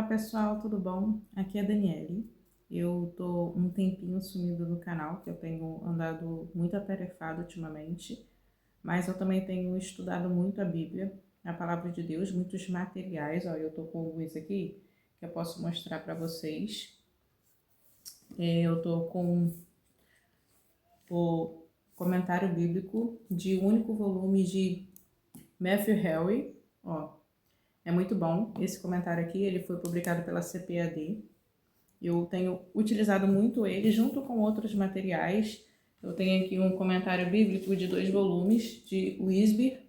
pessoal, tudo bom? Aqui é a Daniele. Eu tô um tempinho sumido do canal, que eu tenho andado muito atarefado ultimamente, mas eu também tenho estudado muito a Bíblia, a Palavra de Deus, muitos materiais. Ó, eu tô com alguns aqui que eu posso mostrar para vocês. Eu tô com o comentário bíblico de um único volume de Matthew Henry. Ó, é muito bom esse comentário aqui, ele foi publicado pela CPAD. Eu tenho utilizado muito ele junto com outros materiais. Eu tenho aqui um comentário bíblico de 2 volumes de Wisby.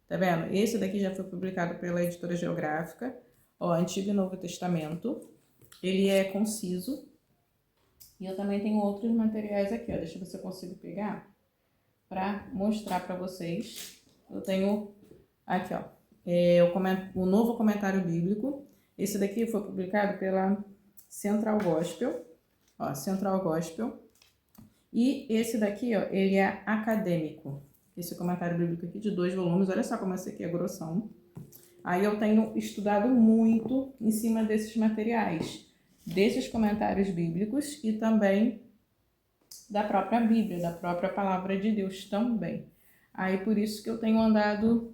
Tá vendo? Esse daqui já foi publicado pela Editora Geográfica. Ó, Antigo e Novo Testamento. Ele é conciso. E eu também tenho outros materiais aqui, ó. Deixa eu ver se eu consigo pegar para mostrar para vocês. Eu tenho aqui, ó, o novo comentário bíblico. Esse daqui foi publicado pela Central Gospel, ó, Central Gospel. E esse daqui, ó, ele é acadêmico. Esse comentário bíblico aqui de 2 volumes, olha só como esse aqui é grossão. Aí eu tenho estudado muito em cima desses materiais, desses comentários bíblicos e também da própria Bíblia, da própria Palavra de Deus também. Aí por isso que eu tenho andado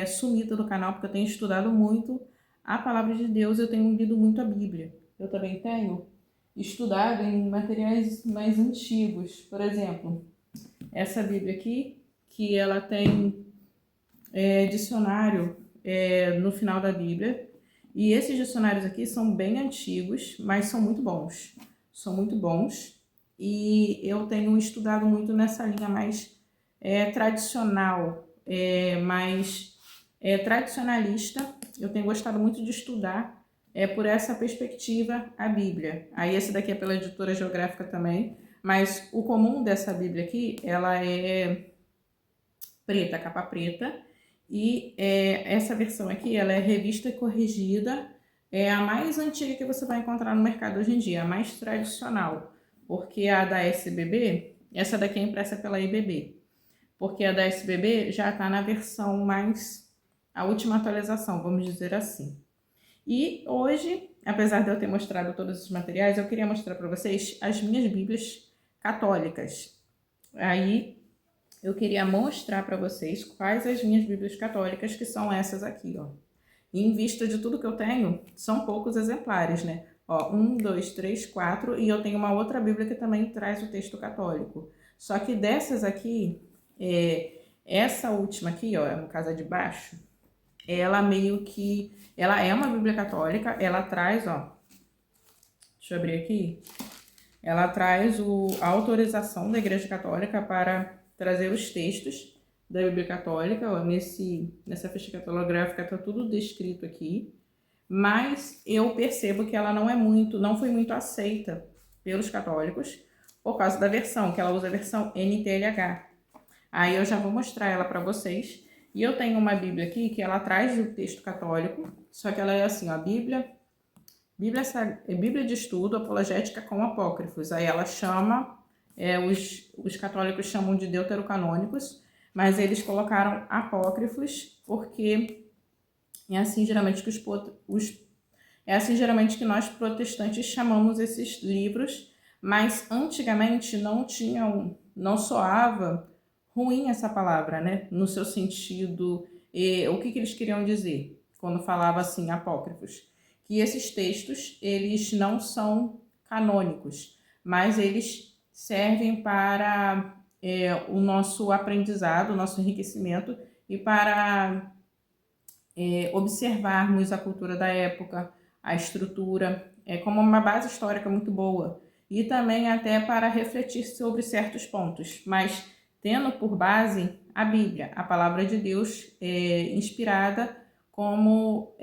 sumida do canal, porque eu tenho estudado muito a Palavra de Deus, eu tenho lido muito a Bíblia. Eu também tenho estudado em materiais mais antigos. Por exemplo, essa Bíblia aqui, que ela tem dicionário no final da Bíblia. E esses dicionários aqui são bem antigos, mas são muito bons. São muito bons. E eu tenho estudado muito nessa linha mais tradicional, mais tradicionalista. Eu tenho gostado muito de estudar por essa perspectiva a Bíblia. Aí esse daqui é pela Editora Geográfica também, mas o comum dessa Bíblia aqui, ela é preta, capa preta, e essa versão aqui, ela é revista e corrigida, é a mais antiga que você vai encontrar no mercado hoje em dia, a mais tradicional, porque a da SBB, essa daqui é impressa pela IBB, porque a da SBB já está na versão mais, a última atualização, vamos dizer assim. E hoje, apesar de eu ter mostrado todos os materiais, eu queria mostrar para vocês as minhas Bíblias católicas. Aí eu queria mostrar para vocês quais as minhas Bíblias católicas, que são essas aqui, ó. E em vista de tudo que eu tenho, são poucos exemplares, né? Ó, 1, 2, 3, 4, e eu tenho uma outra Bíblia que também traz o texto católico. Só que dessas aqui, essa última aqui, ó, no caso a de baixo, ela meio que, ela é uma Bíblia católica, ela traz, ó, deixa eu abrir aqui, ela traz a autorização da Igreja Católica para trazer os textos da Bíblia Católica, ó, nessa ficha catalográfica está tudo descrito aqui, mas eu percebo que ela não foi muito aceita pelos católicos por causa da versão, que ela usa a versão NTLH. Aí eu já vou mostrar ela para vocês. E eu tenho uma Bíblia aqui que ela traz o texto católico, só que ela é assim, ó, Bíblia de estudo apologética com apócrifos. Aí ela chama, os católicos chamam de deuterocanônicos, mas eles colocaram apócrifos porque é assim geralmente que nós protestantes chamamos esses livros, mas antigamente não soava ruim essa palavra, né? No seu sentido, o que eles queriam dizer quando falava assim, apócrifos? Que esses textos, eles não são canônicos, mas eles servem para o nosso aprendizado, o nosso enriquecimento e para observarmos a cultura da época, a estrutura, como uma base histórica muito boa. E também até para refletir sobre certos pontos, mas tendo por base a Bíblia, a palavra de Deus, inspirada como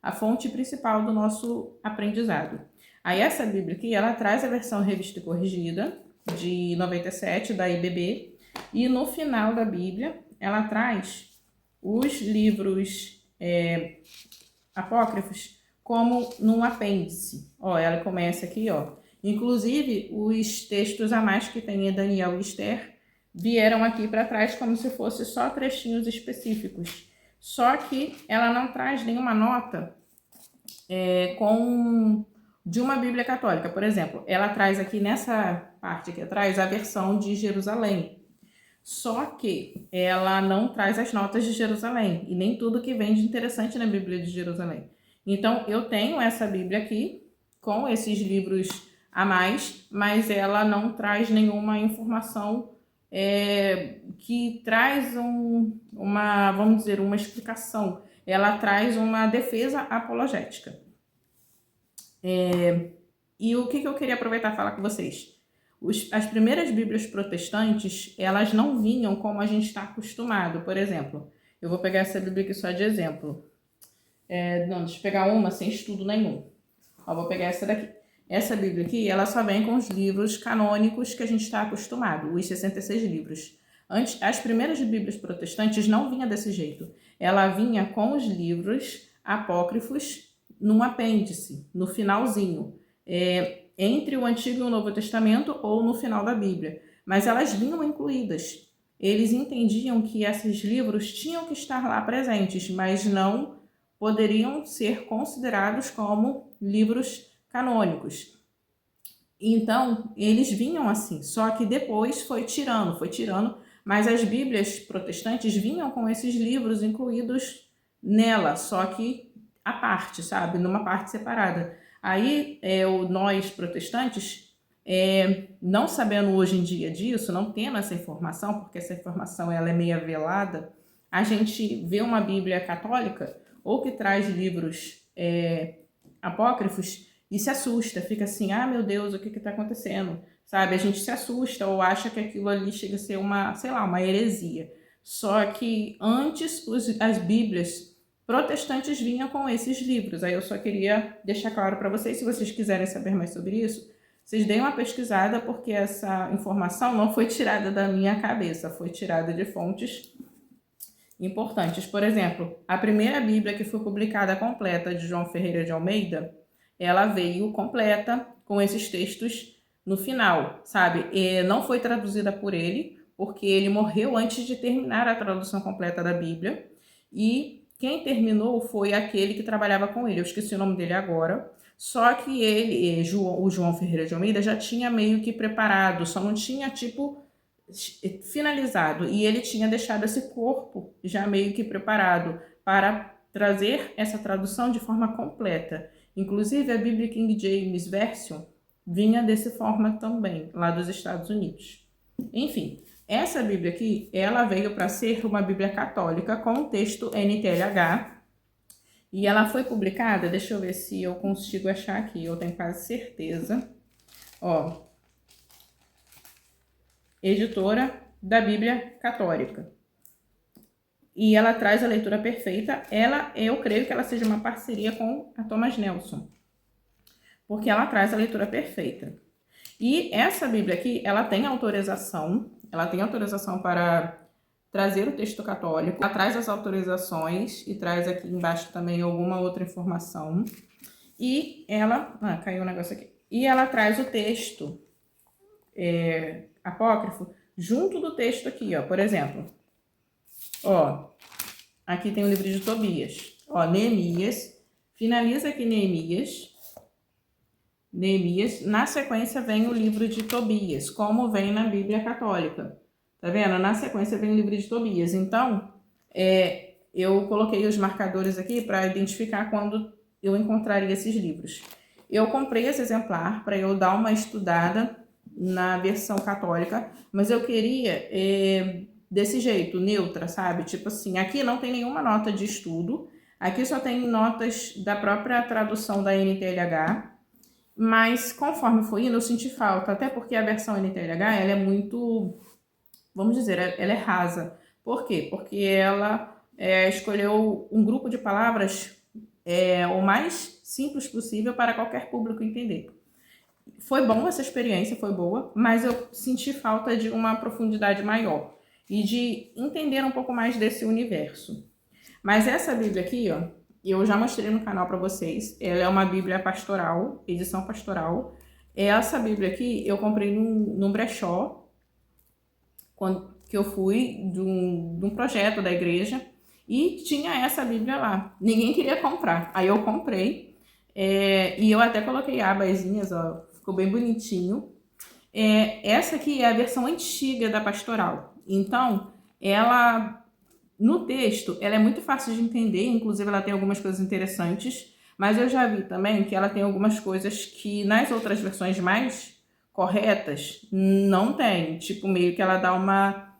a fonte principal do nosso aprendizado. Aí essa Bíblia aqui, ela traz a versão revista e corrigida, de 97, da IBB, e no final da Bíblia, ela traz os livros apócrifos como num apêndice. Ó, ela começa aqui, ó. Inclusive, os textos a mais que tem em Daniel e Esther vieram aqui para trás como se fosse só trechinhos específicos. Só que ela não traz nenhuma nota de uma Bíblia católica. Por exemplo, ela traz aqui nessa parte aqui atrás a versão de Jerusalém. Só que ela não traz as notas de Jerusalém e nem tudo que vem de interessante na Bíblia de Jerusalém. Então, eu tenho essa Bíblia aqui com esses livros a mais, mas ela não traz nenhuma informação que traz vamos dizer, uma explicação. Ela traz uma defesa apologética. E o que eu queria aproveitar e falar com vocês? As primeiras Bíblias protestantes, elas não vinham como a gente está acostumado. Por exemplo, eu vou pegar essa Bíblia aqui só de exemplo. Não, deixa eu pegar uma sem estudo nenhum. Vou pegar essa daqui. Essa Bíblia aqui, ela só vem com os livros canônicos que a gente está acostumado, os 66 livros. As primeiras Bíblias protestantes não vinha desse jeito. Ela vinha com os livros apócrifos num apêndice, no finalzinho. Entre o Antigo e o Novo Testamento ou no final da Bíblia. Mas elas vinham incluídas. Eles entendiam que esses livros tinham que estar lá presentes, mas não poderiam ser considerados como livros canônicos. Então, eles vinham assim, só que depois foi tirando, mas as Bíblias protestantes vinham com esses livros incluídos nela, só que à parte, sabe? Numa parte separada. Aí, nós protestantes, não sabendo hoje em dia disso, não tendo essa informação, porque essa informação ela é meio velada, a gente vê uma Bíblia católica ou que traz livros apócrifos e se assusta, fica assim, meu Deus, o que está acontecendo? Sabe, a gente se assusta ou acha que aquilo ali chega a ser uma heresia. Só que antes as Bíblias protestantes vinham com esses livros. Aí eu só queria deixar claro para vocês, se vocês quiserem saber mais sobre isso, vocês deem uma pesquisada, porque essa informação não foi tirada da minha cabeça, foi tirada de fontes importantes. Por exemplo, a primeira Bíblia que foi publicada completa de João Ferreira de Almeida, ela veio completa com esses textos no final, sabe? Não foi traduzida por ele, porque ele morreu antes de terminar a tradução completa da Bíblia. E quem terminou foi aquele que trabalhava com ele. Eu esqueci o nome dele agora. Só que ele, o João Ferreira de Almeida, já tinha meio que preparado, só não tinha, finalizado. E ele tinha deixado esse corpo já meio que preparado para trazer essa tradução de forma completa. Inclusive, a Bíblia King James Version vinha dessa forma também, lá dos Estados Unidos. Enfim, essa Bíblia aqui, ela veio para ser uma Bíblia católica com o texto NTLH, e ela foi publicada, deixa eu ver se eu consigo achar aqui, eu tenho quase certeza. Editora da Bíblia Católica. E ela traz a leitura perfeita. Eu creio que ela seja uma parceria com a Thomas Nelson, porque ela traz a leitura perfeita. E essa Bíblia aqui, ela tem autorização para trazer o texto católico. Ela traz as autorizações e traz aqui embaixo também alguma outra informação. E ela... caiu um negócio aqui. E ela traz o texto apócrifo junto do texto aqui, por exemplo. Aqui tem o livro de Tobias. Neemias. Finaliza aqui Neemias. Na sequência vem o livro de Tobias, como vem na Bíblia Católica. Tá vendo? Na sequência vem o livro de Tobias. Então, eu coloquei os marcadores aqui para identificar quando eu encontraria esses livros. Eu comprei esse exemplar para eu dar uma estudada na versão católica, mas eu queria desse jeito, neutra, sabe? Tipo assim, aqui não tem nenhuma nota de estudo, aqui só tem notas da própria tradução da NTLH, mas conforme foi indo eu senti falta, até porque a versão NTLH, ela é muito, vamos dizer, ela é rasa. Por quê? Porque ela escolheu um grupo de palavras o mais simples possível para qualquer público entender. Foi bom essa experiência, foi boa, mas eu senti falta de uma profundidade maior e de entender um pouco mais desse universo. Mas essa Bíblia aqui, eu já mostrei no canal para vocês. Ela é uma Bíblia pastoral, edição pastoral. Essa Bíblia aqui eu comprei num brechó, que eu fui de um projeto da igreja. E tinha essa Bíblia lá. Ninguém queria comprar. Aí eu comprei. E eu até coloquei abazinhas, ó. Ficou bem bonitinho. Essa aqui é a versão antiga da Pastoral. Então, ela, no texto, ela é muito fácil de entender. Inclusive, ela tem algumas coisas interessantes. Mas eu já vi também que ela tem algumas coisas que nas outras versões mais corretas não tem. Tipo, meio que ela dá uma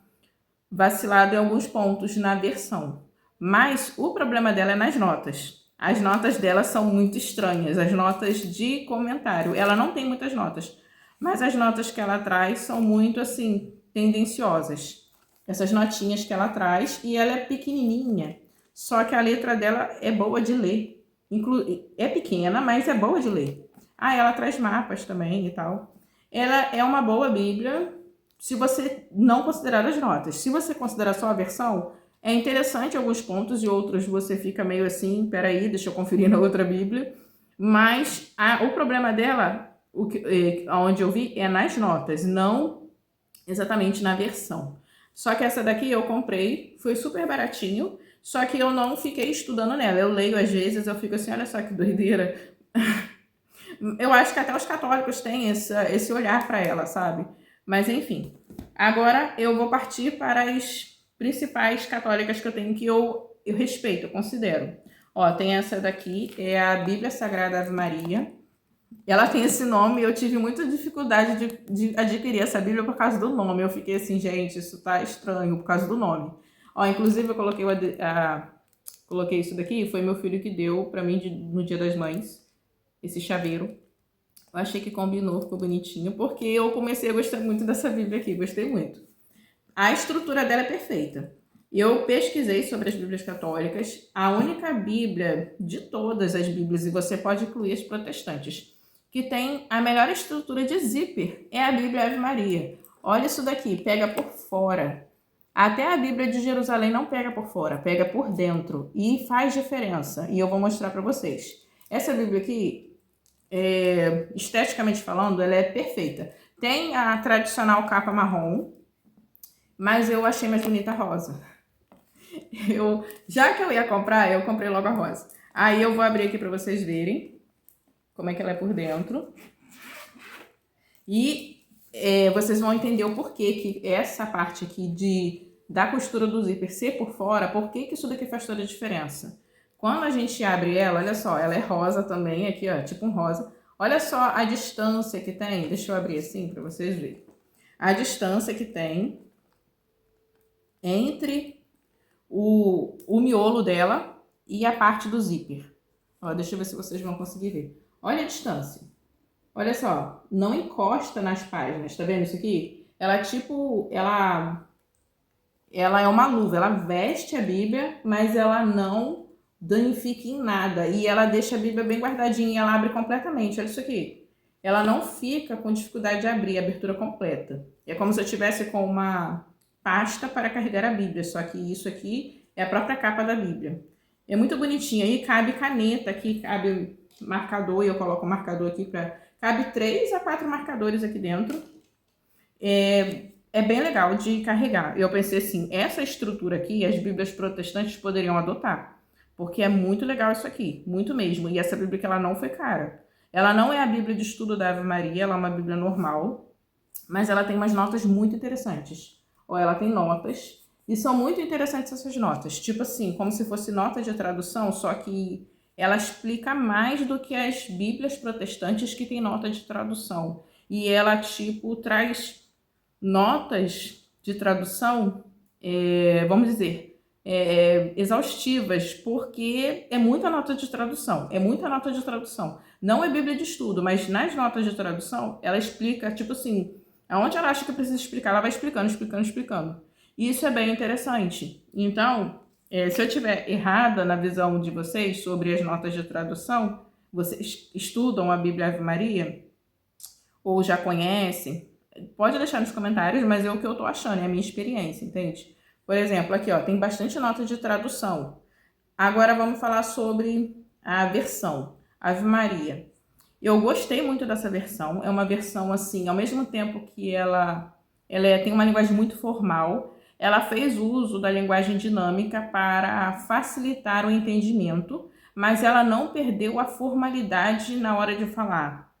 vacilada em alguns pontos na versão. Mas o problema dela é nas notas. As notas dela são muito estranhas. As notas de comentário. Ela não tem muitas notas. Mas as notas que ela traz são muito, assim, tendenciosas. Essas notinhas que ela traz. E ela é pequenininha. Só que a letra dela é boa de ler. É pequena, mas é boa de ler. Ela traz mapas também e tal. Ela é uma boa Bíblia se você não considerar as notas. Se você considerar só a versão, é interessante alguns pontos e outros você fica meio assim, peraí, deixa eu conferir na outra Bíblia. Mas o problema dela, onde eu vi, é nas notas, não exatamente na versão. Só que essa daqui eu comprei, foi super baratinho, só que eu não fiquei estudando nela. Eu leio às vezes, eu fico assim, olha só que doideira. Eu acho que até os católicos têm esse olhar para ela, sabe? Mas enfim. Agora eu vou partir para as principais católicas que eu tenho que eu respeito, eu considero. Ó, tem essa daqui, é a Bíblia Sagrada Ave Maria. Ela tem esse nome e eu tive muita dificuldade de adquirir essa Bíblia por causa do nome. Eu fiquei assim, gente, isso tá estranho por causa do nome. Ó, inclusive eu coloquei isso daqui, foi meu filho que deu pra mim no Dia das Mães, esse chaveiro. Eu achei que combinou, ficou bonitinho, porque eu comecei a gostar muito dessa Bíblia aqui, gostei muito. A estrutura dela é perfeita. Eu pesquisei sobre as Bíblias católicas. A única Bíblia de todas as Bíblias, e você pode incluir as protestantes, que tem a melhor estrutura de zíper, é a Bíblia Ave Maria. Olha isso daqui, pega por fora. Até a Bíblia de Jerusalém não pega por fora, pega por dentro. E faz diferença. E eu vou mostrar para vocês. Essa Bíblia aqui, esteticamente falando, ela é perfeita. Tem a tradicional capa marrom, mas eu achei mais bonita a rosa. Já que eu ia comprar, eu comprei logo a rosa. Aí eu vou abrir aqui para vocês verem como é que ela é por dentro. E vocês vão entender o porquê que essa parte aqui da costura do zíper ser por fora, por que isso daqui faz toda a diferença. Quando a gente abre ela, olha só, ela é rosa também, aqui ó, tipo um rosa. Olha só a distância que tem, deixa eu abrir assim para vocês verem. A distância que tem entre o miolo dela e a parte do zíper. Ó, deixa eu ver se vocês vão conseguir ver. Olha a distância. Olha só, não encosta nas páginas, tá vendo isso aqui? Ela é uma luva, ela veste a Bíblia, mas ela não danifica em nada. E ela deixa a Bíblia bem guardadinha, ela abre completamente, olha isso aqui. Ela não fica com dificuldade de abrir, abertura completa. É como se eu tivesse com uma pasta para carregar a Bíblia, só que isso aqui é a própria capa da Bíblia. É muito bonitinha, e cabe caneta aqui, cabe marcador, e eu coloco o marcador aqui para... Cabe 3 a 4 marcadores aqui dentro. É bem legal de carregar. Eu pensei assim, essa estrutura aqui, as Bíblias protestantes poderiam adotar, porque é muito legal isso aqui, muito mesmo. E essa Bíblia que ela não foi cara. Ela não é a Bíblia de estudo da Ave Maria, ela é uma Bíblia normal, mas ela tem umas notas muito interessantes. Ou ela tem notas, e são muito interessantes essas notas. Tipo assim, como se fosse nota de tradução, só que ela explica mais do que as Bíblias protestantes que tem nota de tradução. E ela, tipo, traz notas de tradução, vamos dizer, exaustivas, porque é muita nota de tradução, Não é Bíblia de estudo, mas nas notas de tradução, ela explica, tipo assim, aonde ela acha que precisa explicar, ela vai explicando. E isso é bem interessante. Então, se eu estiver errada na visão de vocês sobre as notas de tradução, vocês estudam a Bíblia Ave Maria, ou já conhecem, pode deixar nos comentários, mas é o que eu tô achando, é a minha experiência, entende? Por exemplo, aqui ó, tem bastante nota de tradução. Agora vamos falar sobre a versão, Ave Maria. Eu gostei muito dessa versão, é uma versão assim, ao mesmo tempo que ela tem uma linguagem muito formal, ela fez uso da linguagem dinâmica para facilitar o entendimento, mas ela não perdeu a formalidade na hora de falar.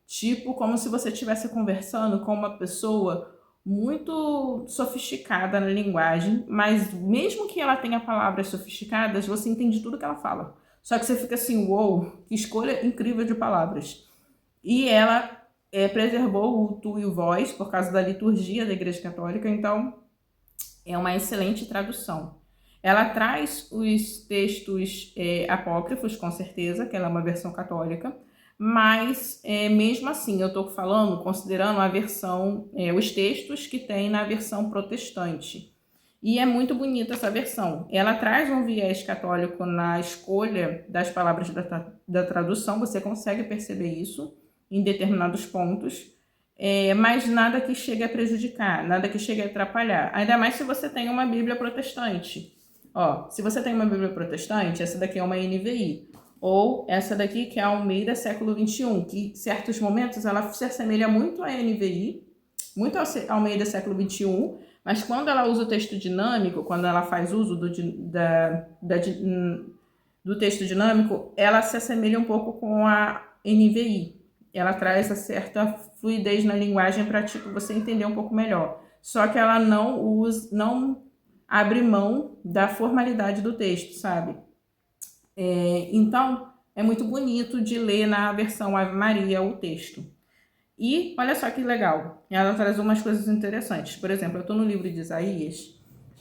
Tipo, como se você estivesse conversando com uma pessoa muito sofisticada na linguagem, mas mesmo que ela tenha palavras sofisticadas, você entende tudo que ela fala. Só que você fica assim, uou, que escolha incrível de palavras. E ela preservou o tu e o vós por causa da liturgia da Igreja Católica, então é uma excelente tradução. Ela traz os textos apócrifos, com certeza, que ela é uma versão católica, mas mesmo assim, eu estou falando, considerando a versão, os textos que tem na versão protestante. E é muito bonita essa versão. Ela traz um viés católico na escolha das palavras da tradução, você consegue perceber isso em determinados pontos, mas nada que chegue a prejudicar, nada que chegue a atrapalhar. Ainda mais se você tem uma Bíblia protestante. Ó, se você tem uma Bíblia protestante, essa daqui é uma NVI. Ou essa daqui que é a Almeida século XXI, que em certos momentos ela se assemelha muito à NVI, muito ao Almeida século XXI, mas quando ela usa o texto dinâmico, quando ela faz uso do texto dinâmico, ela se assemelha um pouco com a NVI. Ela traz essa certa fluidez na linguagem para tipo, você entender um pouco melhor. Só que ela não abre mão da formalidade do texto, sabe? Então, é muito bonito de ler na versão Ave Maria o texto. E olha só que legal, ela traz umas coisas interessantes. Por exemplo, eu estou no livro de Isaías.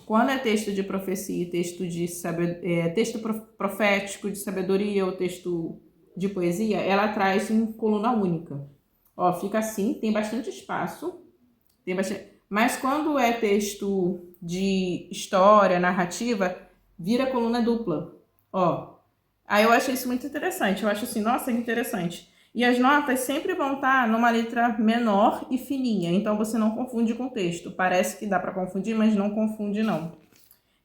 Quando é texto de profecia, texto profético de sabedoria ou texto de poesia, ela traz em coluna única. Ó, fica assim, tem bastante espaço, mas quando é texto de história, narrativa, vira coluna dupla. Ó, aí eu achei isso muito interessante. Eu acho assim, nossa, que interessante. E as notas sempre vão estar numa letra menor e fininha, então você não confunde com o texto. Parece que dá para confundir, mas não confunde não.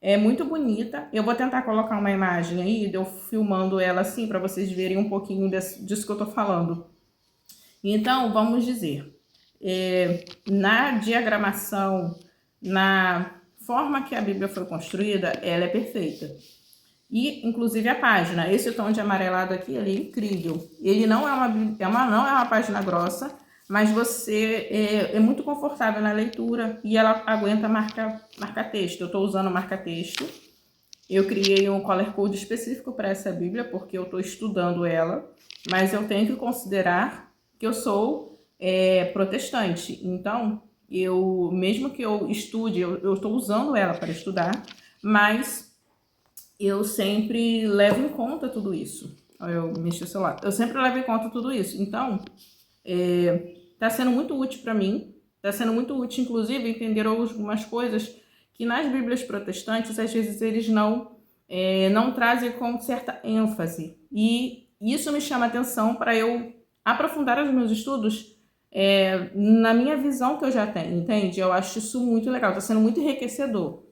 É muito bonita. Eu vou tentar colocar uma imagem aí, eu filmando ela assim, para vocês verem um pouquinho disso que eu tô falando. Então, vamos dizer, na diagramação, na forma que a Bíblia foi construída, ela é perfeita. E, inclusive, a página. Esse tom de amarelado aqui, ele é incrível. Ele não é uma página grossa, mas você é muito confortável na leitura e ela aguenta marcar texto. Eu estou usando marca-texto. Eu criei um color code específico para essa Bíblia, porque eu estou estudando ela, mas eu tenho que considerar que eu sou protestante. Então, mesmo que eu estude, eu estou usando ela para estudar, mas eu sempre levo em conta tudo isso. Eu mexi o celular. Eu sempre levo em conta tudo isso. Então, tá sendo muito útil para mim. Tá sendo muito útil, inclusive, entender algumas coisas que nas Bíblias protestantes, às vezes, eles não trazem com certa ênfase. E isso me chama a atenção para eu aprofundar os meus estudos na minha visão que eu já tenho, entende? Eu acho isso muito legal. Tá sendo muito enriquecedor.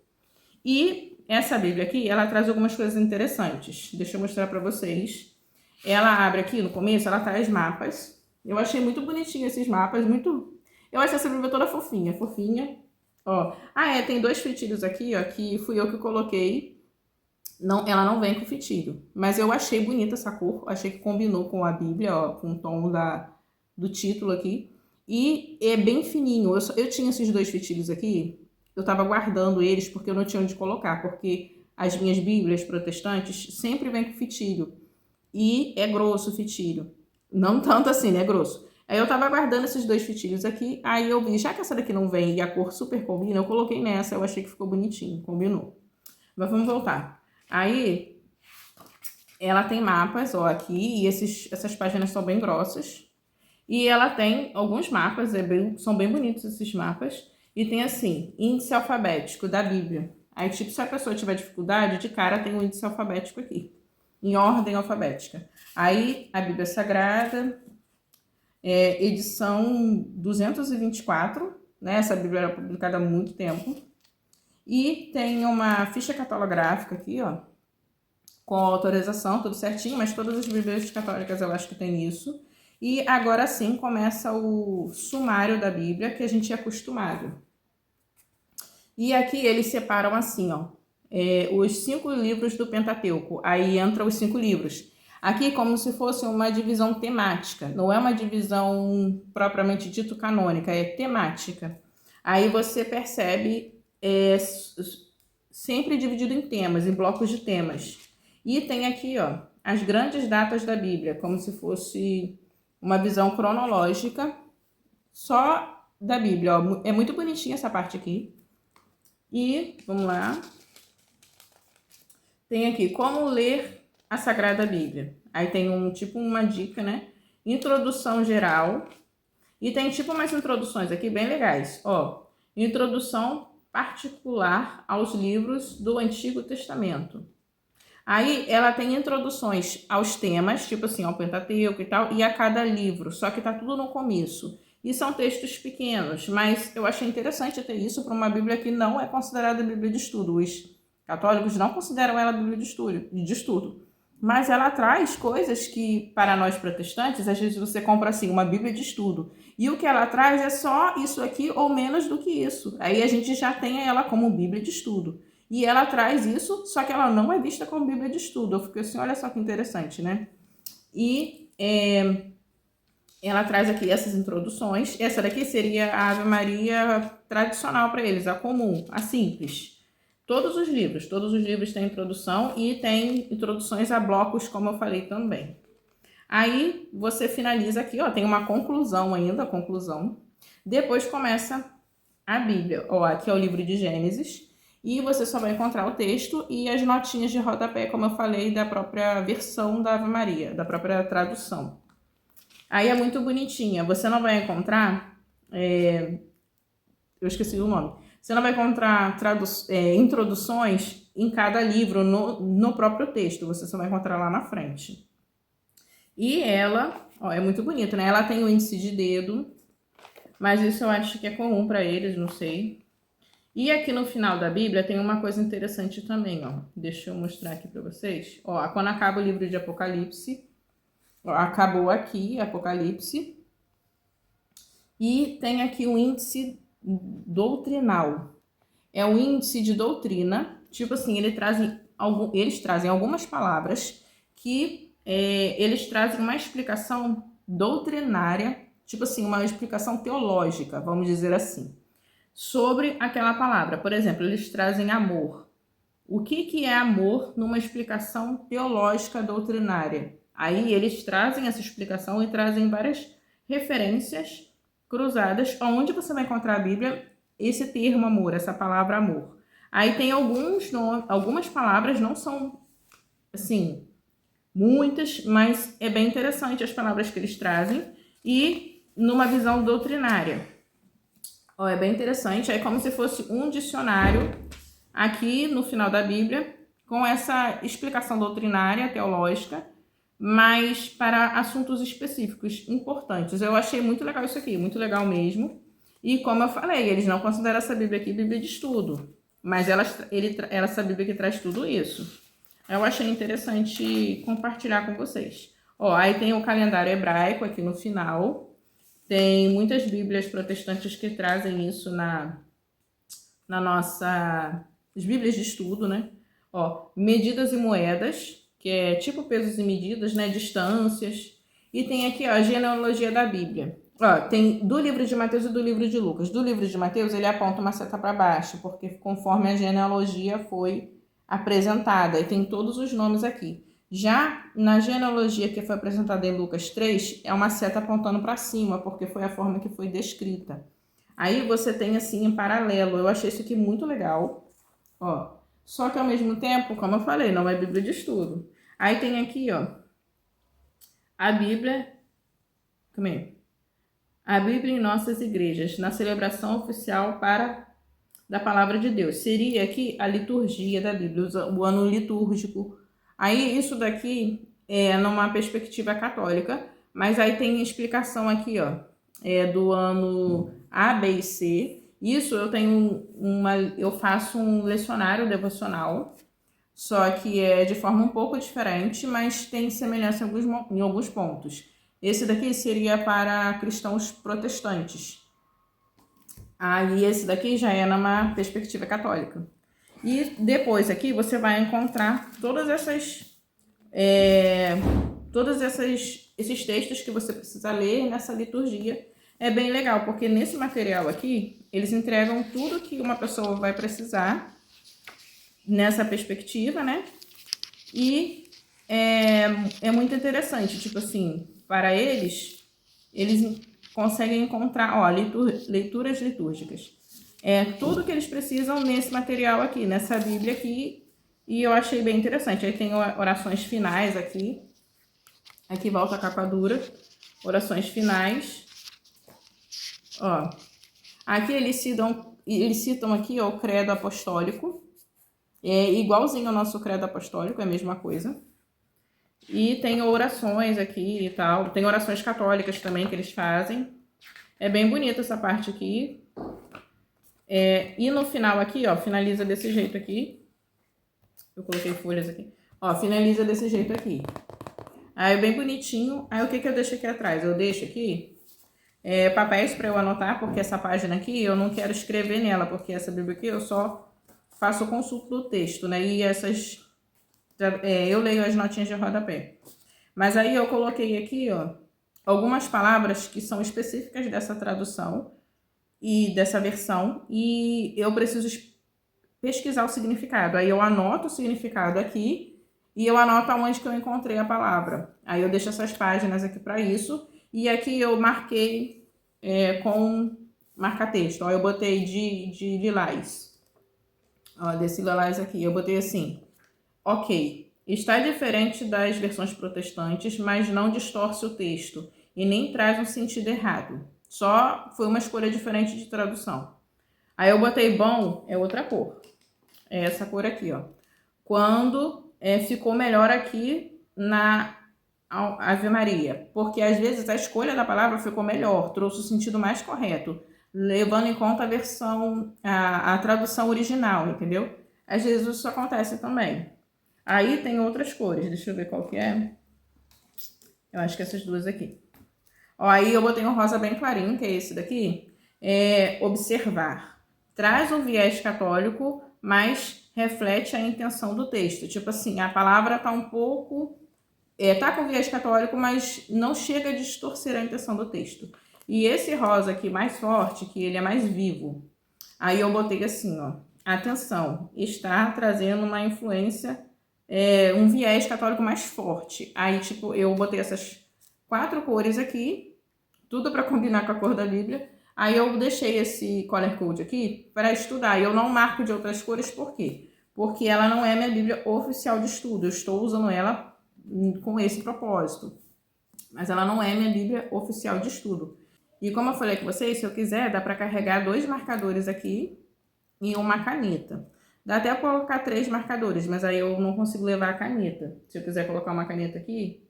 E essa Bíblia aqui, ela traz algumas coisas interessantes. Deixa eu mostrar para vocês. Ela abre aqui no começo, ela traz mapas. Eu achei muito bonitinho esses mapas, muito... Eu achei essa Bíblia toda fofinha, fofinha. Ó. Tem 2 fitilhos aqui, ó, que fui eu que coloquei. Não, ela não vem com fitilho, mas eu achei bonita essa cor. Achei que combinou com a Bíblia, ó, com o tom do título aqui. E é bem fininho. Eu tinha esses 2 fitilhos aqui. Eu estava guardando eles porque eu não tinha onde colocar, porque as minhas Bíblias protestantes sempre vêm com fitilho. E é grosso o fitilho. Não tanto assim, né? É grosso. Aí eu estava guardando esses 2 fitilhos aqui, aí eu vi, já que essa daqui não vem e a cor super combina, eu coloquei nessa, eu achei que ficou bonitinho, combinou. Mas vamos voltar. Aí, ela tem mapas, ó, aqui, e essas páginas são bem grossas. E ela tem alguns mapas, são bem bonitos esses mapas. E tem assim, índice alfabético da Bíblia. Aí, tipo, se a pessoa tiver dificuldade, de cara tem um índice alfabético aqui, em ordem alfabética. Aí, a Bíblia Sagrada, edição 224, né? Essa Bíblia era publicada há muito tempo. E tem uma ficha catalográfica aqui, ó, com autorização, tudo certinho, mas todas as Bíblias católicas eu acho que tem isso. E agora sim começa o sumário da Bíblia, que a gente é acostumado. E aqui eles separam assim, ó, os 5 livros do Pentateuco. Aí entra os 5 livros. Aqui como se fosse uma divisão temática. Não é uma divisão propriamente dito canônica, é temática. Aí você percebe sempre dividido em temas, em blocos de temas. E tem aqui, ó, as grandes datas da Bíblia, como se fosse uma visão cronológica só da Bíblia, ó. É muito bonitinha essa parte aqui. E, vamos lá. Tem aqui, como ler a Sagrada Bíblia. Aí tem uma dica, né? Introdução geral. E tem umas introduções aqui bem legais. Ó, introdução particular aos livros do Antigo Testamento. Aí ela tem introduções aos temas, tipo assim, ao Pentateuco e tal, e a cada livro, só que tá tudo no começo. E são textos pequenos, mas eu achei interessante ter isso para uma Bíblia que não é considerada Bíblia de estudo. Os católicos não consideram ela Bíblia de estudo. Mas ela traz coisas que, para nós protestantes, às vezes você compra assim, uma Bíblia de estudo. E o que ela traz é só isso aqui ou menos do que isso. Aí a gente já tem ela como Bíblia de estudo. E ela traz isso, só que ela não é vista como Bíblia de estudo. Eu fiquei assim, olha só que interessante, né? E ela traz aqui essas introduções. Essa daqui seria a Ave Maria tradicional para eles, a comum, a simples. Todos os livros têm introdução e tem introduções a blocos, como eu falei também. Aí você finaliza aqui, ó, tem uma conclusão ainda, conclusão. Depois começa a Bíblia. Ó, aqui é o livro de Gênesis. E você só vai encontrar o texto e as notinhas de rodapé, como eu falei, da própria versão da Ave Maria, da própria tradução. Aí é muito bonitinha. Você não vai encontrar... eu esqueci o nome. Você não vai encontrar introduções em cada livro no próprio texto. Você só vai encontrar lá na frente. E ela, ó, é muito bonita, né? Ela tem o índice de dedo, mas isso eu acho que é comum para eles, não sei. E aqui no final da Bíblia tem uma coisa interessante também, ó. Deixa eu mostrar aqui para vocês. Ó, quando acaba o livro de Apocalipse, ó, acabou aqui Apocalipse. E tem aqui o índice doutrinal. É um índice de doutrina, tipo assim, eles trazem algumas palavras que eles trazem uma explicação doutrinária, tipo assim, uma explicação teológica, vamos dizer assim, sobre aquela palavra. Por exemplo, eles trazem amor. O que é amor numa explicação teológica doutrinária? Aí eles trazem essa explicação e trazem várias referências cruzadas, onde você vai encontrar a Bíblia, esse termo amor, essa palavra amor. Aí tem algumas palavras, não são, assim, muitas, mas é bem interessante as palavras que eles trazem e numa visão doutrinária. Ó, é bem interessante, é como se fosse um dicionário aqui no final da Bíblia, com essa explicação doutrinária, teológica, mas para assuntos específicos, importantes. Eu achei muito legal isso aqui, muito legal mesmo. E como eu falei, eles não consideram essa Bíblia aqui Bíblia de estudo, mas essa Bíblia que traz tudo isso. Eu achei interessante compartilhar com vocês. Ó, aí tem o calendário hebraico aqui no final. Tem muitas Bíblias protestantes que trazem isso na nossa... As Bíblias de estudo, né? Ó, medidas e moedas, que é tipo pesos e medidas, né? Distâncias. E tem aqui, ó, a genealogia da Bíblia. Ó, tem do livro de Mateus e do livro de Lucas. Do livro de Mateus, ele aponta uma seta para baixo, porque conforme a genealogia foi apresentada. E tem todos os nomes aqui. Já na genealogia que foi apresentada em Lucas 3, é uma seta apontando para cima, porque foi a forma que foi descrita. Aí você tem assim em paralelo. Eu achei isso aqui muito legal. Ó, só que ao mesmo tempo, como eu falei, não é Bíblia de estudo. Aí tem aqui, ó, a Bíblia... Calma aí. A Bíblia em nossas igrejas, na celebração oficial da Palavra de Deus. Seria aqui a liturgia da Bíblia, o ano litúrgico. Aí isso daqui é numa perspectiva católica, mas aí tem explicação aqui, ó, do ano A, B e C. Isso eu faço um lecionário devocional, só que é de forma um pouco diferente, mas tem semelhança em alguns pontos. Esse daqui seria para cristãos protestantes. Aí esse daqui já é numa perspectiva católica. E depois aqui você vai encontrar esses textos que você precisa ler nessa liturgia. É bem legal, porque nesse material aqui, eles entregam tudo que uma pessoa vai precisar nessa perspectiva, né? E é muito interessante, tipo assim, para eles conseguem encontrar, ó, leituras litúrgicas. Tudo que eles precisam nesse material aqui, nessa Bíblia aqui, e eu achei bem interessante. Aí tem orações finais aqui. Aqui volta a capa dura. Orações finais. Ó. Aqui eles citam aqui, ó, o credo apostólico. É igualzinho ao nosso credo apostólico, é a mesma coisa. E tem orações aqui e tal. Tem orações católicas também que eles fazem. É bem bonita essa parte aqui. E no final aqui, ó, finaliza desse jeito aqui. Eu coloquei folhas aqui. Ó, finaliza desse jeito aqui. Aí bem bonitinho. Aí o que eu deixo aqui atrás? Eu deixo aqui papéis para eu anotar, porque essa página aqui eu não quero escrever nela, porque essa Bíblia aqui eu só faço o consulto do texto, né? E eu leio as notinhas de rodapé. Mas aí eu coloquei aqui, ó, algumas palavras que são específicas dessa tradução e dessa versão, e eu preciso pesquisar o significado. Aí eu anoto o significado aqui e eu anoto aonde que eu encontrei a palavra. Aí eu deixo essas páginas aqui para isso. E aqui eu marquei com marca-texto. Ó, eu botei de lilás. Ó, desse lilás aqui. Eu botei assim. Ok. Está diferente das versões protestantes, mas não distorce o texto e nem traz um sentido errado. Só foi uma escolha diferente de tradução. Aí eu botei bom, é outra cor. É essa cor aqui, ó. Quando ficou melhor aqui na Ave Maria. Porque às vezes a escolha da palavra ficou melhor, trouxe o sentido mais correto, levando em conta a versão, a tradução original, entendeu? Às vezes isso acontece também. Aí tem outras cores, deixa eu ver qual que é. Eu acho que essas duas aqui. Ó, aí eu botei um rosa bem clarinho, que é esse daqui. Observar. Traz um viés católico, mas reflete a intenção do texto. Tipo assim, a palavra tá um pouco... tá com viés católico, mas não chega a distorcer a intenção do texto. E esse rosa aqui mais forte, que ele é mais vivo. Aí eu botei assim, ó. Atenção, está trazendo uma influência, um viés católico mais forte. Aí, tipo, eu botei essas 4 cores aqui, tudo para combinar com a cor da Bíblia. Aí eu deixei esse color code aqui para estudar. E eu não marco de outras cores, por quê? Porque ela não é minha Bíblia oficial de estudo. Eu estou usando ela com esse propósito. Mas ela não é minha Bíblia oficial de estudo. E como eu falei com vocês, se eu quiser, dá para carregar 2 marcadores aqui e uma caneta. Dá até para colocar 3 marcadores, mas aí eu não consigo levar a caneta. Se eu quiser colocar uma caneta aqui,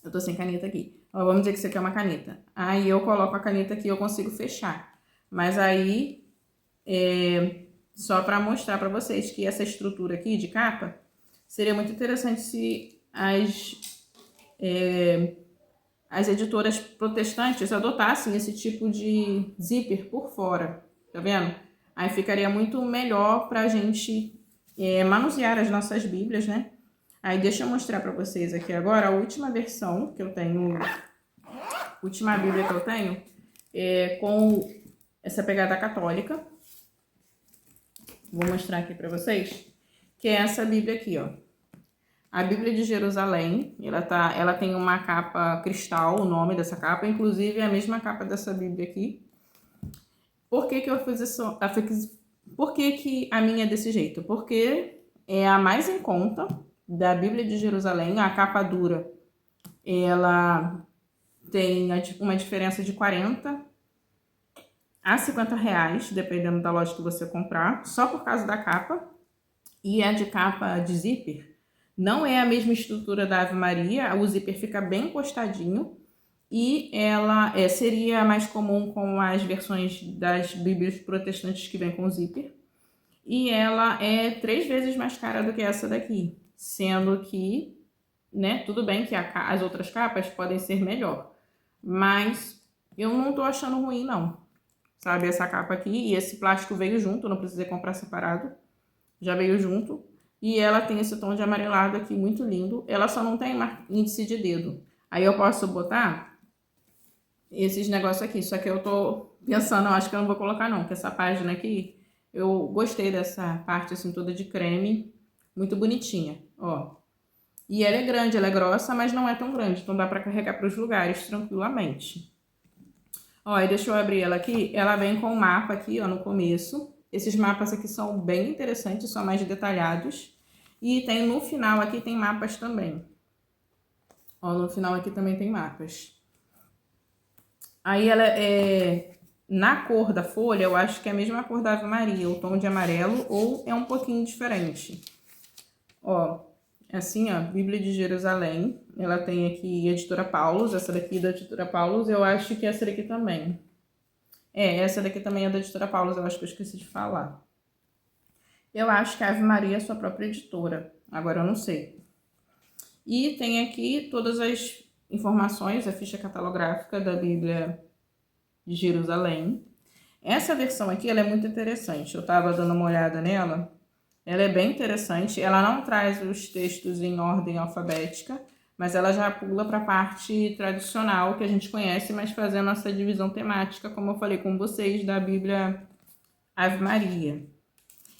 eu tô sem caneta aqui. Ó, vamos dizer que isso aqui é uma caneta. Aí eu coloco a caneta aqui e eu consigo fechar. Mas aí, só para mostrar para vocês que essa estrutura aqui de capa, seria muito interessante se as editoras protestantes adotassem esse tipo de zíper por fora, tá vendo? Aí ficaria muito melhor para a gente manusear as nossas Bíblias, né? Aí deixa eu mostrar para vocês aqui agora a última versão que eu tenho, última Bíblia que eu tenho, com essa pegada católica. Vou mostrar aqui para vocês, que é essa Bíblia aqui, ó. A Bíblia de Jerusalém, ela tem uma capa cristal, o nome dessa capa, inclusive é a mesma capa dessa Bíblia aqui. Por que que eu fiz isso? Por que que a minha é desse jeito? Porque é a mais em conta da Bíblia de Jerusalém, a capa dura, ela tem uma diferença de 40 a 50 reais, dependendo da loja que você comprar, só por causa da capa. E a de capa de zíper não é a mesma estrutura da Ave Maria, o zíper fica bem encostadinho e ela seria mais comum com as versões das Bíblias protestantes que vem com zíper. E ela é 3 vezes mais cara do que essa daqui, sendo que, né, tudo bem que as outras capas podem ser melhor, mas eu não tô achando ruim não, sabe? Essa capa aqui, e esse plástico veio junto, não precisei comprar separado, já veio junto. E ela tem esse tom de amarelado aqui, muito lindo. Ela só não tem índice de dedo. Aí eu posso botar esses negócios aqui, só que eu tô pensando, eu acho que eu não vou colocar não, porque essa página aqui, eu gostei dessa parte assim toda de creme, muito bonitinha, ó. E ela é grande, ela é grossa, mas não é tão grande, então dá pra carregar pros lugares tranquilamente. Ó, e deixa eu abrir ela aqui, ela vem com um mapa aqui, ó, no começo. Esses mapas aqui são bem interessantes, são mais detalhados. E tem no final aqui tem mapas também. Ó, no final aqui também tem mapas. Aí ela é... Na cor da folha, eu acho que é a mesma cor da Ave Maria, o tom de amarelo, ou é um pouquinho diferente. Ó, assim, ó, Bíblia de Jerusalém. Ela tem aqui Editora Paulus, essa daqui da Editora Paulus, eu acho que essa daqui também. Essa daqui também é da Editora Paulus, eu acho que eu esqueci de falar. Eu acho que a Ave Maria é sua própria editora, agora eu não sei. E tem aqui todas as informações, a ficha catalográfica da Bíblia de Jerusalém. Essa versão aqui, ela é muito interessante, eu tava dando uma olhada nela. Ela é bem interessante, ela não traz os textos em ordem alfabética, mas ela já pula para a parte tradicional que a gente conhece, mas fazendo essa divisão temática, como eu falei com vocês, da Bíblia Ave Maria.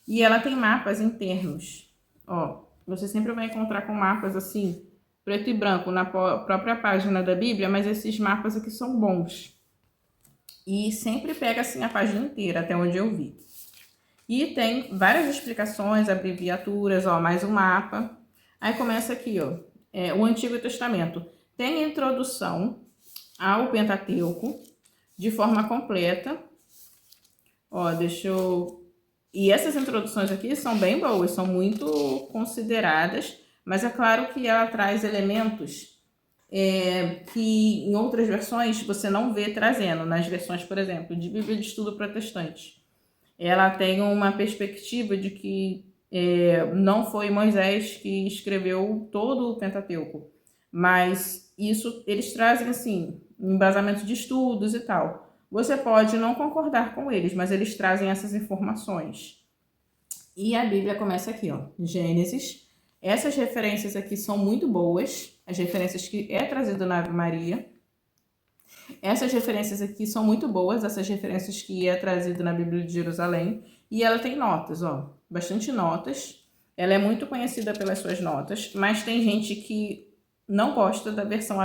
E ela tem mapas internos, ó, você sempre vai encontrar com mapas assim, preto e branco, na própria página da Bíblia, mas esses mapas aqui são bons. E sempre pega assim a página inteira, até onde eu vi. E tem várias explicações, abreviaturas, ó, mais um mapa. Aí começa aqui, ó, o Antigo Testamento. Tem introdução ao Pentateuco de forma completa. Ó, deixa eu... E essas introduções aqui são bem boas, são muito consideradas, mas é claro que ela traz elementos que em outras versões você não vê trazendo. Nas versões, por exemplo, de Bíblia de Estudo Protestante. Ela tem uma perspectiva de que não foi Moisés que escreveu todo o Pentateuco, mas isso eles trazem assim, um embasamento de estudos e tal. Você pode não concordar com eles, mas eles trazem essas informações. E a Bíblia começa aqui, ó, Gênesis. Essas referências aqui são muito boas, as referências que é trazido na Ave Maria. Essas referências aqui são muito boas, essas referências que é trazido na Bíblia de Jerusalém. E ela tem notas, ó, bastante notas. Ela é muito conhecida pelas suas notas, mas tem gente que não gosta da versão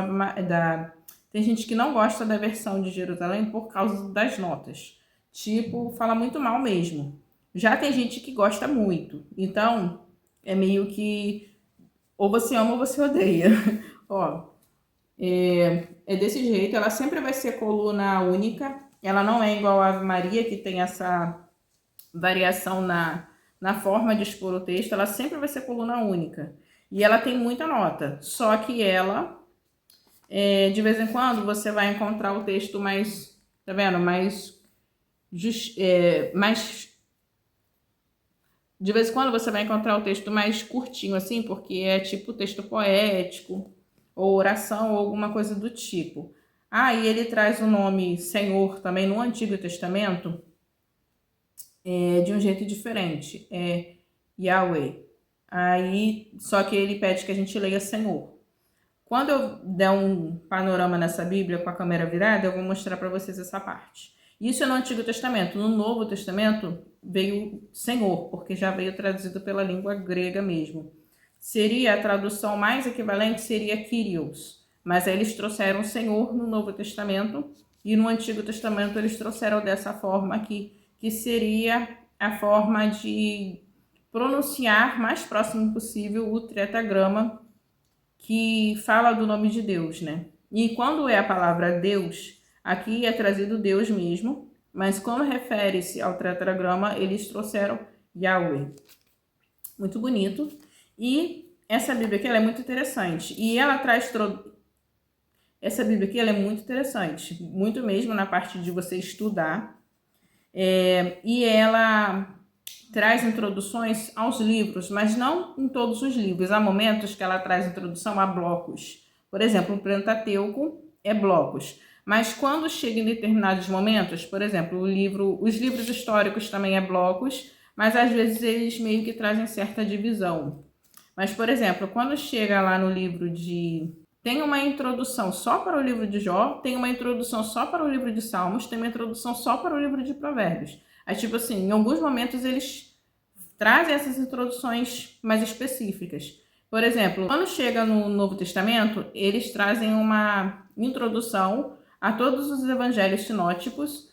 tem gente que não gosta da versão de Jerusalém por causa das notas. Tipo, fala muito mal mesmo. Já tem gente que gosta muito. Então, é meio que ou você ama ou você odeia. Ó, é desse jeito, ela sempre vai ser coluna única, ela não é igual a Ave Maria, que tem essa variação na forma de expor o texto, ela sempre vai ser coluna única. E ela tem muita nota, só que ela, de vez em quando, você vai encontrar o texto mais, tá vendo? De vez em quando você vai encontrar o texto mais curtinho, assim, porque é tipo texto poético, ou oração, ou alguma coisa do tipo. Ah, e ele traz o nome Senhor também no Antigo Testamento, de um jeito diferente, é Yahweh. Aí, só que ele pede que a gente leia Senhor. Quando eu der um panorama nessa Bíblia com a câmera virada, eu vou mostrar para vocês essa parte. Isso é no Antigo Testamento. No Novo Testamento veio Senhor, porque já veio traduzido pela língua grega mesmo. Seria a tradução mais equivalente, seria Kyrios. Mas aí eles trouxeram Senhor no Novo Testamento e no Antigo Testamento eles trouxeram dessa forma aqui, que seria a forma de pronunciar mais próximo possível o tetragrama que fala do nome de Deus, né? E quando é a palavra Deus, aqui é trazido Deus mesmo, mas quando refere-se ao tetragrama, eles trouxeram Yahweh. Muito bonito. E essa Bíblia aqui ela é muito interessante. E ela traz... Essa Bíblia aqui ela é muito interessante, muito mesmo na parte de você estudar. E ela traz introduções aos livros, mas não em todos os livros. Há momentos que ela traz introdução a blocos. Por exemplo, o Pentateuco é blocos. Mas quando chega em determinados momentos, por exemplo, os livros históricos também é blocos, mas às vezes eles meio que trazem certa divisão. Mas, por exemplo, quando chega lá no livro de... Tem uma introdução só para o livro de Jó, tem uma introdução só para o livro de Salmos, tem uma introdução só para o livro de Provérbios. Aí, tipo assim, em alguns momentos eles trazem essas introduções mais específicas. Por exemplo, quando chega no Novo Testamento, eles trazem uma introdução a todos os evangelhos sinóticos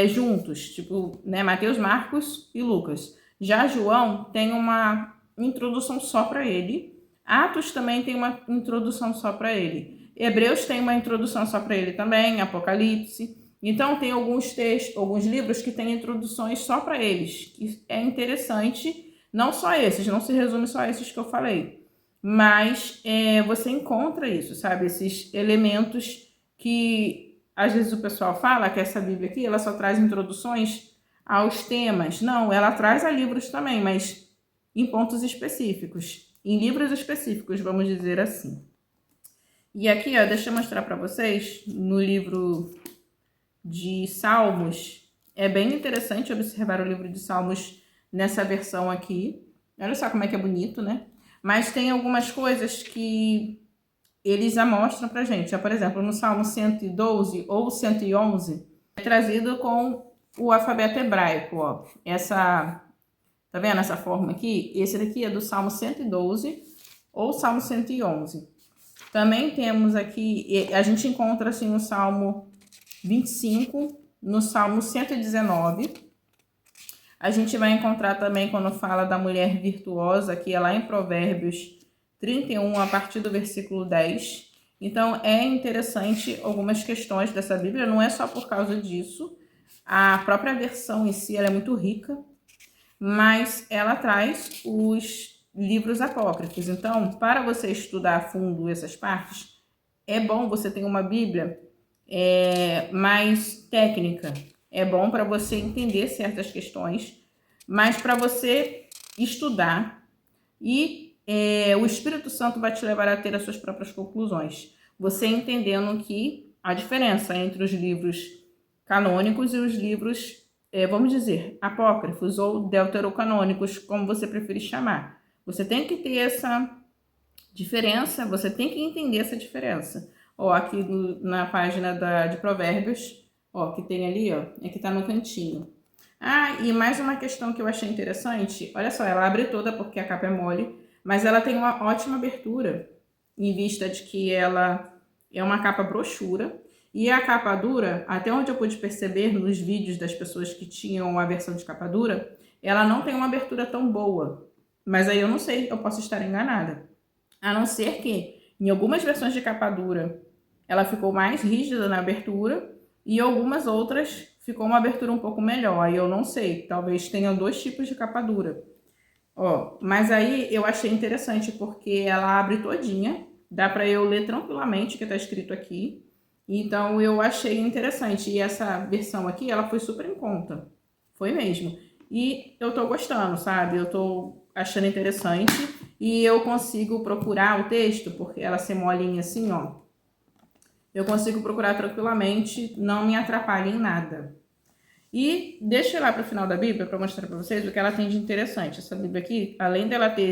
juntos, tipo, né, Mateus, Marcos e Lucas. Já João tem uma introdução só para ele. Atos também tem uma introdução só para ele. Hebreus tem uma introdução só para ele também, Apocalipse. Então tem alguns textos, alguns livros que têm introduções só para eles, que é interessante. Não só esses, não se resume só a esses que eu falei, mas você encontra isso, sabe? Esses elementos que às vezes o pessoal fala que essa Bíblia aqui ela só traz introduções aos temas. Não, ela traz a livros também, mas em pontos específicos, em livros específicos, vamos dizer assim. E aqui, ó, deixa eu mostrar para vocês, no livro de Salmos, é bem interessante observar o livro de Salmos nessa versão aqui. Olha só como é que é bonito, né? Mas tem algumas coisas que eles amostram pra gente. Por exemplo, no Salmo 112 ou 111, é trazido com o alfabeto hebraico, ó. Tá vendo essa forma aqui? Esse daqui é do Salmo 112 ou Salmo 111. Também temos aqui, a gente encontra assim no Salmo 25, no Salmo 119. A gente vai encontrar também quando fala da mulher virtuosa, que é lá em Provérbios 31, a partir do versículo 10. Então, é interessante algumas questões dessa Bíblia, não é só por causa disso. A própria versão em si ela é muito rica, mas ela traz os livros apócrifos. Então, para você estudar a fundo essas partes, é bom você ter uma Bíblia mais técnica. É bom para você entender certas questões, mas para você estudar e o Espírito Santo vai te levar a ter as suas próprias conclusões. Você entendendo que a diferença entre os livros canônicos e os livros vamos dizer, apócrifos ou deuterocanônicos, como você preferir chamar. Você tem que ter essa diferença, você tem que entender essa diferença. Ó, aqui na página de Provérbios, ó, que tem ali, ó, é que tá no cantinho. Ah, e mais uma questão que eu achei interessante, olha só, ela abre toda porque a capa é mole, mas ela tem uma ótima abertura, em vista de que ela é uma capa brochura. E a capa dura, até onde eu pude perceber nos vídeos das pessoas que tinham a versão de capa dura, ela não tem uma abertura tão boa. Mas aí eu não sei, eu posso estar enganada. A não ser que, em algumas versões de capa dura, ela ficou mais rígida na abertura e algumas outras ficou uma abertura um pouco melhor. Aí eu não sei, talvez tenham dois tipos de capa dura. Ó, mas aí eu achei interessante porque ela abre todinha, dá para eu ler tranquilamente o que está escrito aqui. Então, eu achei interessante. E essa versão aqui, ela foi super em conta. Foi mesmo. E eu tô gostando, sabe? Eu tô achando interessante. E eu consigo procurar o texto, porque ela ser molinha assim, ó. Eu consigo procurar tranquilamente, não me atrapalha em nada. E deixa eu ir lá para o final da Bíblia para mostrar para vocês o que ela tem de interessante. Essa Bíblia aqui, além dela ter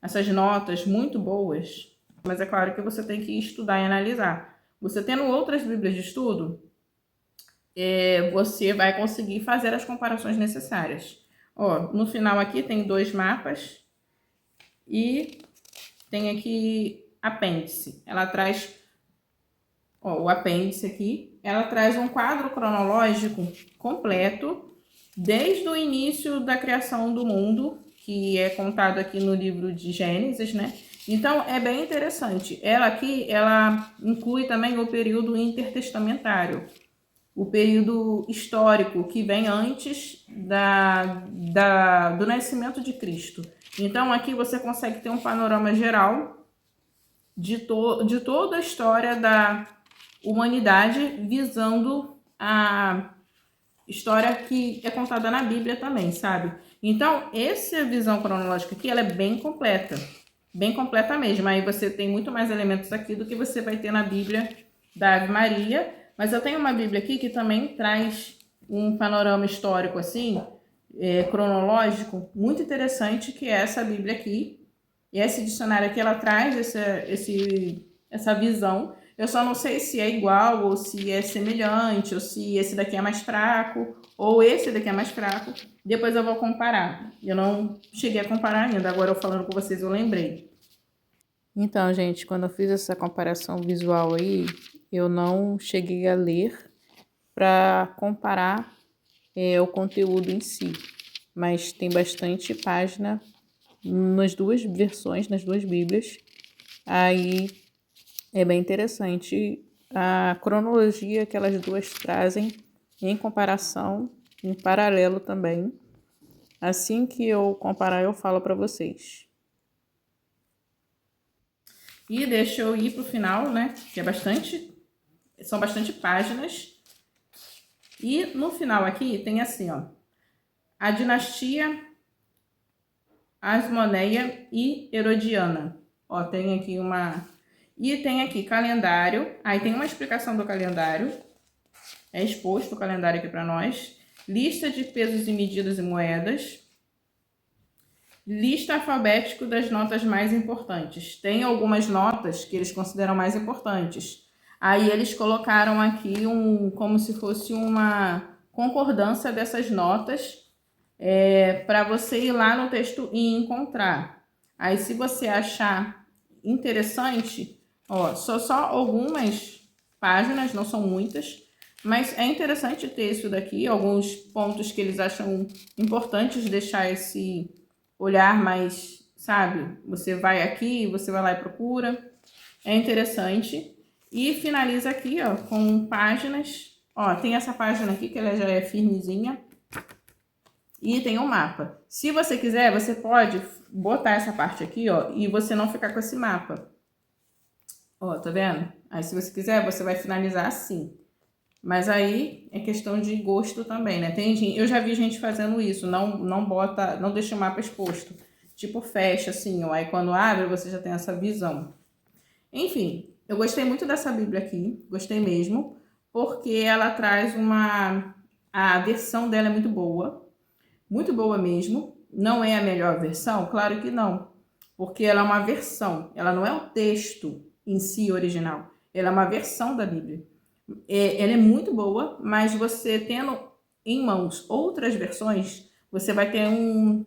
essas notas muito boas, mas é claro que você tem que estudar e analisar. Você tendo outras Bíblias de estudo, você vai conseguir fazer as comparações necessárias. Ó, no final aqui tem 2 mapas e tem aqui apêndice. Ela traz, ó, o apêndice aqui, ela traz um quadro cronológico completo desde o início da criação do mundo, que é contado aqui no livro de Gênesis, né? Então, é bem interessante. Ela aqui, ela inclui também o período intertestamentário, o período histórico que vem antes do nascimento de Cristo. Então, aqui você consegue ter um panorama geral de toda a história da humanidade, visando a história que é contada na Bíblia também, sabe? Então, essa visão cronológica aqui, ela é bem completa mesmo. Aí você tem muito mais elementos aqui do que você vai ter na Bíblia da Ave Maria, mas eu tenho uma Bíblia aqui que também traz um panorama histórico assim, cronológico, muito interessante, que é essa Bíblia aqui. E esse dicionário aqui, ela traz essa visão. Eu só não sei se é igual, ou se é semelhante, ou se esse daqui é mais fraco, ou esse daqui é mais fraco. Depois eu vou comparar. Eu não cheguei a comparar ainda, agora eu falando com vocês eu lembrei. Então, gente, quando eu fiz essa comparação visual aí, eu não cheguei a ler para comparar o conteúdo em si, mas tem bastante página nas duas versões, nas duas Bíblias. Aí é bem interessante a cronologia que elas duas trazem em comparação, em paralelo também. Assim que eu comparar, eu falo para vocês. E deixa eu ir pro final, né? Que são bastante páginas. E no final aqui tem assim, ó, a dinastia Asmoneia e Herodiana. Ó, tem aqui e tem aqui calendário. Aí tem uma explicação do calendário. É exposto o calendário aqui para nós. Lista de pesos e medidas e moedas. Lista alfabética das notas mais importantes. Tem algumas notas que eles consideram mais importantes. Aí eles colocaram aqui como se fosse uma concordância dessas notas para você ir lá no texto e encontrar. Aí se você achar interessante, ó, só algumas páginas, não são muitas, mas é interessante ter isso daqui, alguns pontos que eles acham importantes deixar esse olhar mais, sabe? Você vai aqui, você vai lá e procura. É interessante. E finaliza aqui, ó, com páginas. Ó, tem essa página aqui que ela já é firmezinha. E tem um mapa. Se você quiser, você pode botar essa parte aqui, ó, e você não ficar com esse mapa. Ó, tá vendo? Aí se você quiser, você vai finalizar assim. Mas aí é questão de gosto também, né? Eu já vi gente fazendo isso, não deixa o mapa exposto. Tipo, fecha assim, ó. Aí quando abre, você já tem essa visão. Enfim, eu gostei muito dessa Bíblia aqui, gostei mesmo, porque ela traz a versão dela é muito boa mesmo. Não é a melhor versão? Claro que não, porque ela é uma versão, ela não é o texto em si original, ela é uma versão da Bíblia. Ela é muito boa, mas você tendo em mãos outras versões, você vai ter um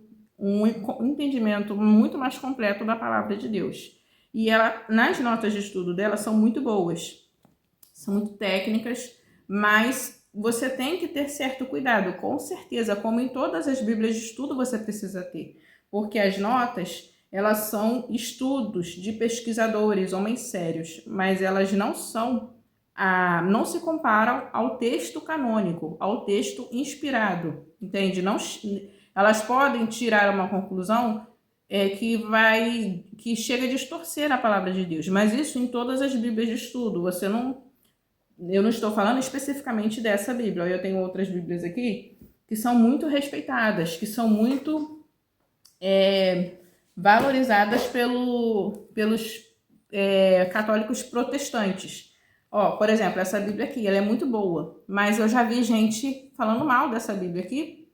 entendimento muito mais completo da palavra de Deus. E nas notas de estudo dela são muito boas, são muito técnicas, mas você tem que ter certo cuidado, com certeza, como em todas as Bíblias de estudo você precisa ter, porque as notas, elas são estudos de pesquisadores, homens sérios, mas elas não se comparam ao texto canônico, ao texto inspirado, entende? Elas podem tirar uma conclusão que chega a distorcer a palavra de Deus, mas isso em todas as Bíblias de estudo. Eu não estou falando especificamente dessa Bíblia, eu tenho outras Bíblias aqui que são muito respeitadas, que são muito valorizadas pelos católicos protestantes. Ó, por exemplo, essa Bíblia aqui, ela é muito boa, mas eu já vi gente falando mal dessa Bíblia aqui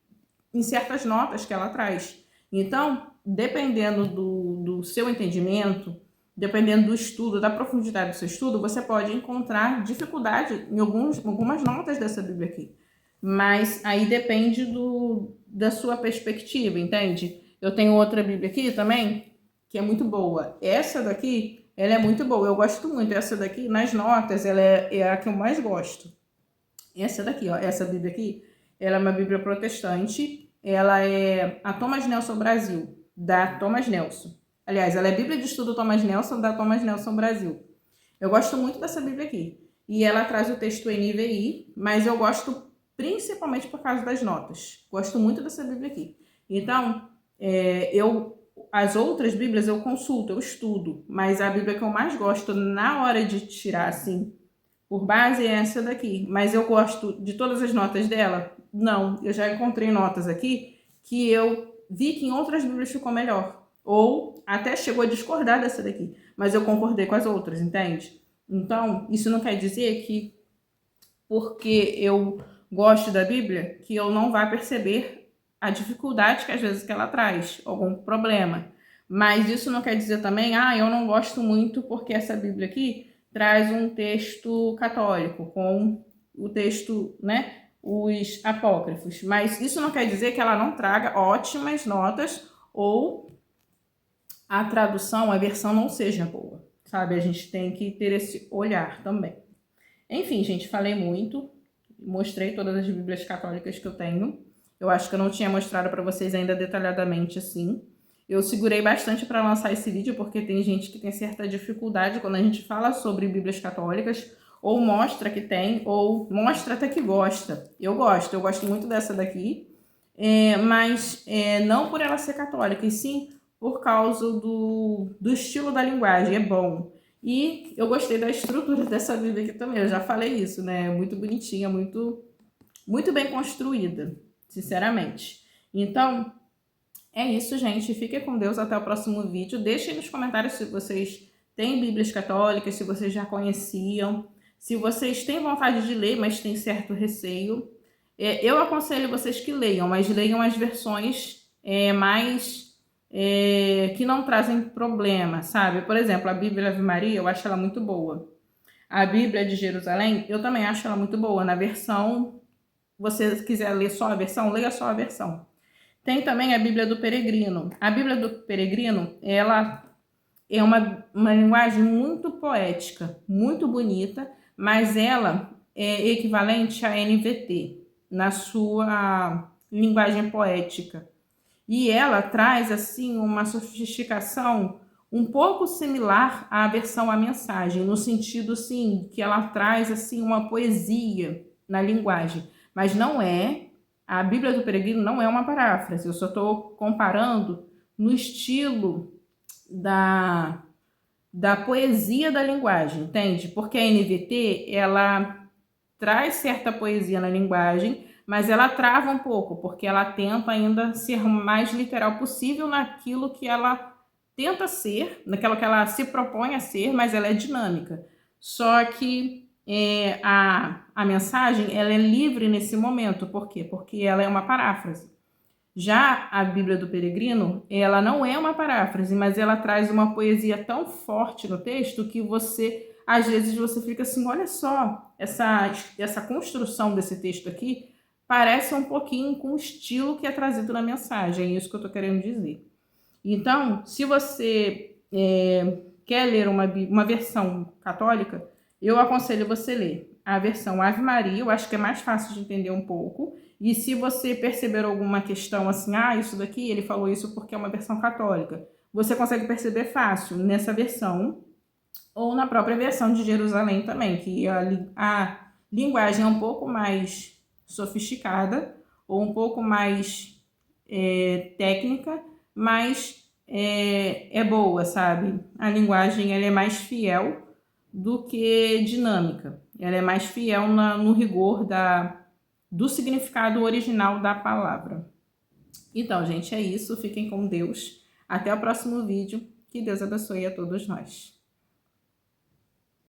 em certas notas que ela traz. Então, dependendo do seu entendimento, dependendo do estudo, da profundidade do seu estudo, você pode encontrar dificuldade em algumas notas dessa Bíblia aqui. Mas aí depende da sua perspectiva, entende? Eu tenho outra Bíblia aqui também, que é muito boa. Essa daqui, ela é muito boa. Eu gosto muito. Essa daqui, nas notas, ela é a que eu mais gosto. Essa daqui, ó. Essa Bíblia aqui, ela é uma Bíblia protestante. Ela é a Thomas Nelson Brasil, da Thomas Nelson. Aliás, ela é Bíblia de Estudo Thomas Nelson, da Thomas Nelson Brasil. Eu gosto muito dessa Bíblia aqui. E ela traz o texto NVI, mas eu gosto principalmente por causa das notas. Gosto muito dessa Bíblia aqui. Então, as outras Bíblias eu consulto, eu estudo, mas a Bíblia que eu mais gosto na hora de tirar, assim, por base é essa daqui. Mas eu gosto de todas as notas dela? Não, eu já encontrei notas aqui que eu vi que em outras Bíblias ficou melhor. Ou até chegou a discordar dessa daqui, mas eu concordei com as outras, entende? Então, isso não quer dizer que porque eu gosto da Bíblia, que eu não vá perceber a dificuldade que às vezes que ela traz, algum problema. Mas isso não quer dizer também, eu não gosto muito porque essa Bíblia aqui traz um texto católico com o texto, né, os apócrifos. Mas isso não quer dizer que ela não traga ótimas notas ou a tradução, a versão não seja boa, sabe? A gente tem que ter esse olhar também. Enfim, gente, falei muito, mostrei todas as Bíblias católicas que eu tenho. Eu acho que eu não tinha mostrado para vocês ainda detalhadamente assim. Eu segurei bastante para lançar esse vídeo porque tem gente que tem certa dificuldade quando a gente fala sobre Bíblias católicas, ou mostra que tem, ou mostra até que gosta. Eu gosto muito dessa daqui, mas não por ela ser católica, e sim por causa do estilo da linguagem, é bom. E eu gostei da estrutura dessa Bíblia aqui também, eu já falei isso, né? Muito bonitinha, muito bem construída, sinceramente. Então, é isso, gente. Fiquem com Deus, até o próximo vídeo. Deixem nos comentários se vocês têm Bíblias católicas, se vocês já conheciam, se vocês têm vontade de ler, mas têm certo receio. Eu aconselho vocês que leiam, mas leiam as versões mais que não trazem problema, sabe? Por exemplo, a Bíblia Ave Maria, eu acho ela muito boa. A Bíblia de Jerusalém, eu também acho ela muito boa. Na versão, você quiser ler só a versão, leia só a versão. Tem também a Bíblia do Peregrino. A Bíblia do Peregrino, ela é uma linguagem muito poética, muito bonita, mas ela é equivalente à NVT na sua linguagem poética. E ela traz assim uma sofisticação um pouco similar à versão A Mensagem, no sentido assim que ela traz assim uma poesia na linguagem, mas não é a Bíblia do Peregrino não é uma paráfrase. Eu só estou comparando no estilo da poesia da linguagem, entende? Porque a NVT, ela traz certa poesia na linguagem, mas ela trava um pouco, porque ela tenta ainda ser o mais literal possível naquilo que ela tenta ser, naquilo que ela se propõe a ser, mas ela é dinâmica. Só que a mensagem ela é livre nesse momento. Por quê? Porque ela é uma paráfrase. Já a Bíblia do Peregrino, ela não é uma paráfrase, mas ela traz uma poesia tão forte no texto que às vezes você fica assim, olha só, essa construção desse texto aqui parece um pouquinho com o estilo que é trazido na mensagem, é isso que eu estou querendo dizer. Então, se você quer ler uma versão católica, eu aconselho você ler a versão Ave Maria, eu acho que é mais fácil de entender um pouco. E se você perceber alguma questão assim, isso daqui, ele falou isso porque é uma versão católica, você consegue perceber fácil nessa versão ou na própria versão de Jerusalém também, que a linguagem é um pouco mais sofisticada ou um pouco mais técnica, mas é boa, sabe? A linguagem ela é mais fiel do que dinâmica. Ela é mais fiel no rigor do significado original da palavra. Então, gente, é isso. Fiquem com Deus. Até o próximo vídeo. Que Deus abençoe a todos nós.